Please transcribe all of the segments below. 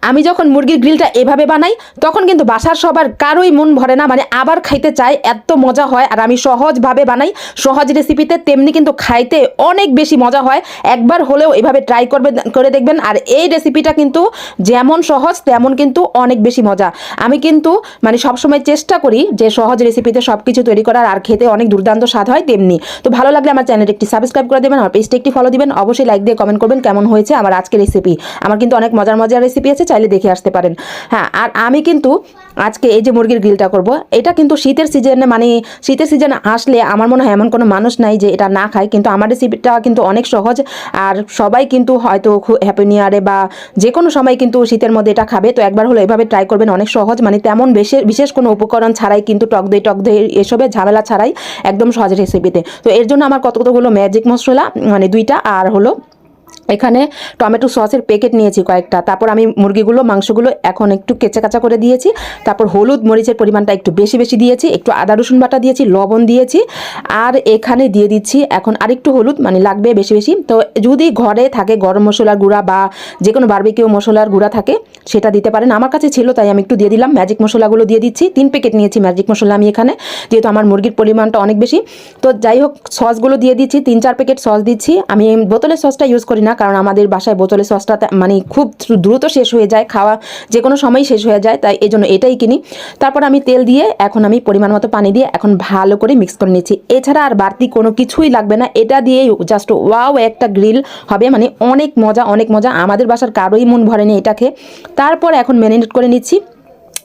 আমি যখন মুরগির গ্রিলটা এভাবে বানাই তখন কিন্তু বাসার সবার কারোই মন ভরে না, মানে আবার খাইতে চায়, এত মজা হয়। আর আমি সহজভাবে বানাই, সহজ রেসিপিতে, তেমনি কিন্তু খাইতে অনেক বেশি মজা হয়। একবার হলেও এভাবে ট্রাই করে দেখবেন। আর এই রেসিপিটা কিন্তু যেমন সহজ তেমন কিন্তু অনেক বেশি মজা। আমি কিন্তু মানে সবসময় চেষ্টা করি যে সহজ রেসিপিতে সব কিছু তৈরি করার, আর খেতে অনেক দুর্দান্ত স্বাদ হয় তেমনি। তো ভালো লাগলে আমার চ্যানেলটি একটি সাবস্ক্রাইব করে দেবেন, আমার পেজটি একটি ফলো দিবেন, অবশ্যই লাইক দিয়ে কমেন্ট করবেন কেমন হয়েছে আমার আজকের রেসিপি। আমার কিন্তু অনেক মজার মজার রেসিপি আছে, চাইলে দেখে আসতে পারেন। হ্যাঁ, আর আমি কিন্তু আজকে এই যে মুরগির গ্রিলটা করব, এটা কিন্তু শীতের সিজনে, মানে শীতের সিজনে আসলে আমার মনে হয় এমন কোনো মানুষ নাই যে এটা না খায়। কিন্তু আমার রেসিপিটা কিন্তু অনেক সহজ, আর সবাই কিন্তু হয়তো হ্যাপি নিউ ইয়ারে বা যে কোনো সময় কিন্তু শীতের মধ্যে এটা খাবে। তো একবার হলো এভাবে ট্রাই করবেন, অনেক সহজ, মানে তেমন বিশেষ কোনো উপকরণ ছাড়াই কিন্তু টক দই এসবের ঝামেলা ছাড়াই একদম সহজ রেসিপিতে। তো এর জন্য আমার কতগুলো ম্যাজিক মশলা, মানে 2টা, আর হলো এখানে টমেটো সসের প্যাকেট নিয়েছি কয়েকটা। তারপর আমি মাংসগুলো এখন একটু কেচা কাচা করে দিয়েছি। তারপর হলুদ মরিচের পরিমাণটা একটু বেশি দিয়েছি, একটু আদা রসুন বাটা দিয়েছি, লবণ দিয়েছি, আর এখানে দিয়ে দিচ্ছি এখন আরেকটু হলুদ, মানে লাগবে বেশি। তো যদি ঘরে থাকে গরম মশলার গুঁড়া বা যে কোনো বারবিকিউ মশলার গুঁড়া থাকে সেটা দিতে পারেন, আমার কাছে ছিল তাই আমি একটু দিয়ে দিলাম। ম্যাজিক মশলাগুলো দিয়ে দিচ্ছি, 3 প্যাকেট নিয়েছি ম্যাজিক মশলা আমি এখানে, যেহেতু আমার মুরগির পরিমাণটা অনেক বেশি। তো যাই হোক, সসগুলো দিয়ে দিচ্ছি, 3-4 প্যাকেট সস দিচ্ছি। আমি বোতলের সসটা ইউজ করি না, কারণ আমাদের বাসায় বোতলের সসটা মানে খুব দ্রুত শেষ হয়ে যায়, খাওয়া যে কোনো সময় শেষ হয়ে যায়, তাই এই জন্য এটাই কিনি। তারপর আমি তেল দিয়ে এখন আমি পরিমাণ মতো পানি দিয়ে এখন ভালো করে মিক্স করে নিচ্ছি। এছাড়া আর বাড়তি কোনো কিছুই লাগবে না, এটা দিয়েই জাস্ট ওয়াও একটা গ্রিল হবে, মানে অনেক মজা। আমাদের বাসার কারোই মন ভরেনি এটা খেয়ে। তারপর এখন ম্যারিনেট করে নিচ্ছি।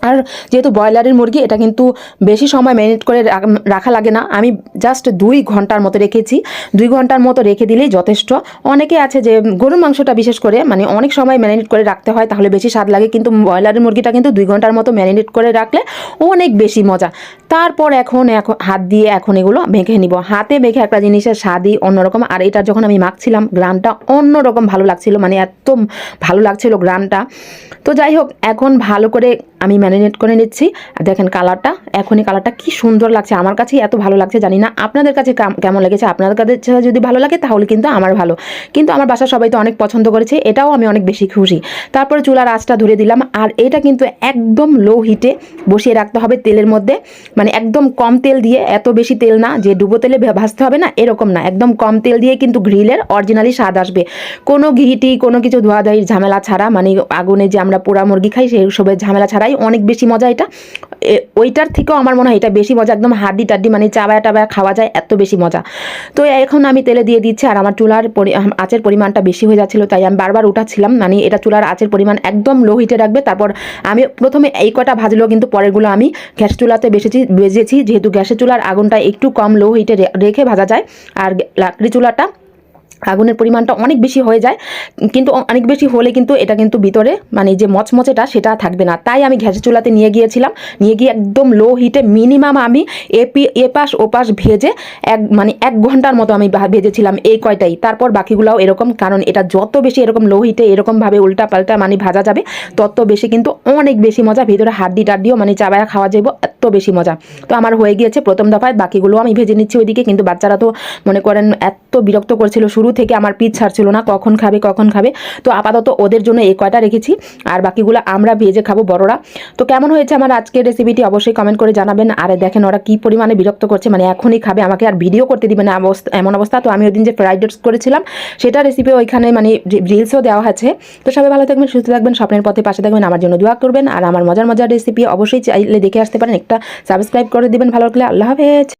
আর যেহেতু ব্রয়লারের মুরগি, এটা কিন্তু বেশি সময় ম্যারিনেট করে রাখা লাগে না। আমি জাস্ট 2 ঘন্টার মতো রেখেছি, 2 ঘন্টার মতো রেখে দিলেই যথেষ্ট। অনেকে আছে যে গরুর মাংসটা বিশেষ করে মানে অনেক সময় ম্যারিনেট করে রাখতে হয়, তাহলে বেশি স্বাদ লাগে, কিন্তু ব্রয়লারের মুরগিটা কিন্তু 2 ঘন্টার মতো ম্যারিনেট করে রাখলে অনেক বেশি মজা। তারপর এখন হাত দিয়ে এখন এগুলো মেখে নিব। হাতে মেখে একটা জিনিসের স্বাদই অন্যরকম। আর এটা যখন আমি মাখছিলাম গ্রানটা অন্যরকম ভালো লাগছিল, মানে এত ভালো লাগছিল গ্রানটা। তো যাই হোক, এখন ভালো করে আমি ম্যারিনেট করে নিচ্ছি। দেখেন কালারটা, এখনই কালারটা কি সুন্দর লাগছে, আমার কাছে এত ভালো লাগছে, জানি না আপনাদের কাছে কেমন লেগেছে। আপনাদের কাছে যদি ভালো লাগে তাহলে কিন্তু আমার ভালো, কিন্তু আমার বাসার সবাই তো অনেক পছন্দ করেছে, এটাও আমি অনেক বেশি খুশি। তারপরে চুলার আঁচটা ধরে দিলাম, আর এটা কিন্তু একদম লো হিটে বসিয়ে রাখতে হবে তেলের মধ্যে, মানে একদম কম তেল দিয়ে, এত বেশি তেল না যে ডুবো তেলে ভাজতে হবে না, এরকম না, একদম কম তেল দিয়ে কিন্তু গ্রিলের অরিজিনালি স্বাদ আসবে। কোনো ঘিটি কোনো কিছু ধোয়াধুয়ির ঝামেলা ছাড়া, মানে আগুনে যে আমরা পোড়া মুরগি খাই সেই সবের ঝামেলা ছাড়াই অনেক বেশি মজা এটা। ওইটার থেকেও আমার মনে হয় এটা বেশি মজা, একদম হাড্ডি টাড্ডি মানে চাবায়া টাবায়া খাওয়া যায়, এত বেশি মজা। তো এখন আমি তেলে দিয়ে দিচ্ছি, আর আমার চুলার আঁচের পরিমাণটা বেশি হয়ে যাচ্ছিলো, তাই আমি বারবার উঠাচ্ছিলাম, মানে এটা চুলার আঁচের পরিমাণ একদম লো হিটে রাখবে। তারপর আমি প্রথমে এই কটা ভাজলেও কিন্তু পরেরগুলো আমি গ্যাস চুলাতে ভেজেছি, যেহেতু গ্যাসের চুলার আগুনটা একটু কম লো হিটে রেখে ভাজা যায়, আর লাকড়ি চুলাটা আগুনের পরিমাণটা অনেক বেশি হয়ে যায়, কিন্তু অনেক বেশি হলে কিন্তু এটা কিন্তু ভিতরে মানে যে মচমচেটা সেটা থাকবে না। তাই আমি গ্যাসের চুলাতে নিয়ে গিয়ে একদম লো হিটে মিনিমাম আমি এপাশ ওপাশ ভেজে মানে 1 ঘন্টার মতো আমি ভেজেছিলাম এই কয়টাই। তারপর বাকিগুলোও এরকম, কারণ এটা যত বেশি এরকম লো হিটে এরকমভাবে উল্টা পাল্টা মানে ভাজা যাবে তত বেশি কিন্তু অনেক বেশি মজা, ভিতরে হাড্ডি টাড্ডিও মানে চাবায়া খাওয়া যাব, এত বেশি মজা। তো আমার হয়ে গিয়েছে প্রথম দফায়, বাকিগুলো আমি ভেজে নিচ্ছি ওইদিকে। কিন্তু বাচ্চারা তো মনে করেন এত বিরক্ত করছিল, শুরু থেকে আমার পিছ ছাড়ছিল না, কখন খাবে। তো আপাতত ওদের জন্য এই কয়টা রেখেছি, আর বাকিগুলো আমরা ভেজে খাবো বড়রা। তো কেমন হয়েছে আমার আজকের রেসিপিটি অবশ্যই কমেন্ট করে জানাবেন। আর দেখেন ওরা কি পরিমাণে বিরক্ত করছে, মানে এখনই খাবে, আমাকে আর ভিডিও করতে দিবে না এমন অবস্থা। তো আমি ওই দিন যে ফ্রাইড রাইস করেছিলাম সেটা রেসিপি ওইখানে মানে রিলসও দেওয়া আছে। তো সবাই ভালো থাকবেন, সুস্থ থাকবেন, স্বপ্নের পথে পাশে থাকবেন, আমার জন্য দোয়া করবেন। আর আমার মজার রেসিপি অবশ্যই চাইলে দেখে আসতে পারেন, একটা সাবস্ক্রাইব করে দিবেন ভালো লাগলে। আল্লাহ হাফেজ।